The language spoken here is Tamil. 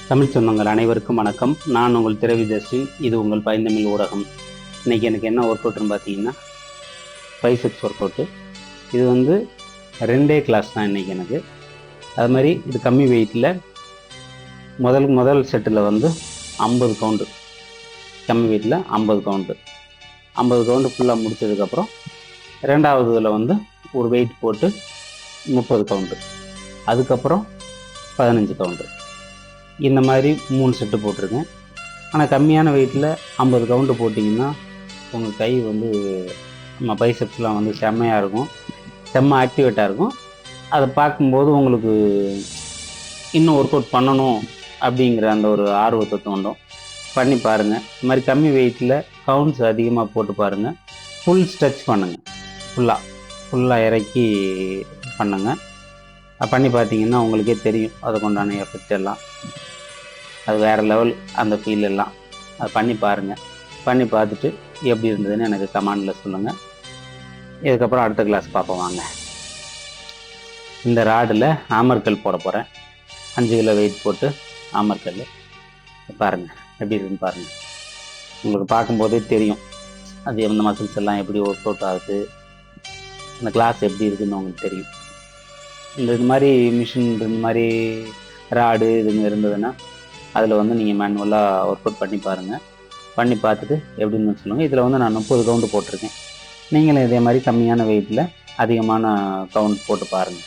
தமிழ் சொந்தங்கள் அனைவருக்கும் வணக்கம். நான் உங்கள் திரவிதர்ஷின். இது உங்கள் பைந்தமிழ் ஊடகம். இன்னைக்கு எனக்கு என்ன ஒர்க் அவுட்னு பார்த்தீங்கன்னா பைசெப்ஸ் ஒர்க் அவுட்டு. இது வந்து 2 கிளாஸ் தான் இன்னைக்கு எனக்கு. அது மாதிரி இது கம்மி வெயிட்டில் முதல் செட்டில் வந்து 50 கவுண்டு, கம்மி வெயிட்டில் 50 கவுண்டு ஃபுல்லாக முடித்ததுக்கப்புறம் ரெண்டாவது இதில் வந்து ஒரு வெயிட் போட்டு 30 கவுண்டு, அதுக்கப்புறம் 15 கவுண்டு, இந்த மாதிரி 3 செட்டு போட்டிருக்கேன். ஆனால் கம்மியான வெயிட்டில் 50 கவுண்டு போட்டிங்கன்னா உங்கள் கை வந்து நம்ம பைசெப்ஸ்லாம் வந்து செம்மையாக இருக்கும், செம்ம ஆக்டிவேட்டாக இருக்கும். அதை பார்க்கும்போது உங்களுக்கு இன்னும் ஒர்க் அவுட் பண்ணணும் அப்படிங்கிற அந்த ஒரு ஆர்வத்தை தோண்டும். பண்ணி பாருங்கள். இந்த மாதிரி கம்மி வெயிட்டில் கவுண்ட்ஸ் அதிகமாக போட்டு பாருங்கள். ஃபுல் ஸ்ட்ரெச் பண்ணுங்கள். ஃபுல்லாக இறக்கி பண்ணுங்கள். பண்ணி பார்த்தீங்கன்னா உங்களுக்கே தெரியும் அதுக்கு உண்டான எஃபெக்ட் எல்லாம். அது வேறு லெவல் அந்த ஃபீல் எல்லாம். அது பண்ணி பாருங்கள். பண்ணி பார்த்துட்டு எப்படி இருந்ததுன்னு எனக்கு கமெண்டில் சொல்லுங்கள். இதுக்கப்புறம் அடுத்த கிளாஸ் பார்ப்போம் வாங்க. இந்த ராடில் ஆமர்கல் போட போகிறேன். 5 கிலோ வெயிட் போட்டு ஆமர்கல் பாருங்கள் எப்படி இருக்குன்னு பாருங்கள். உங்களுக்கு பார்க்கும்போதே தெரியும் அது எந்த மசில்ஸ் எல்லாம் எப்படி ஒர்க் அவுட் ஆகுது, அந்த கிளாஸ் எப்படி இருக்குதுன்னு உங்களுக்கு தெரியும். இது மாதிரி மிஷின் இந்த மாதிரி ராடு இதுங்க இருந்ததுன்னா அதில் வந்து நீங்கள் மேனுவலாக ஒர்க் அவுட் பண்ணி பாருங்கள். பண்ணி பார்த்துட்டு எப்படின்னு சொல்லுங்கள். இதில் வந்து நான் 30 கவுண்டு போட்டிருக்கேன். நீங்களும் இதே மாதிரி கம்மியான வெயிட்டில் அதிகமான கவுண்ட் போட்டு பாருங்கள்.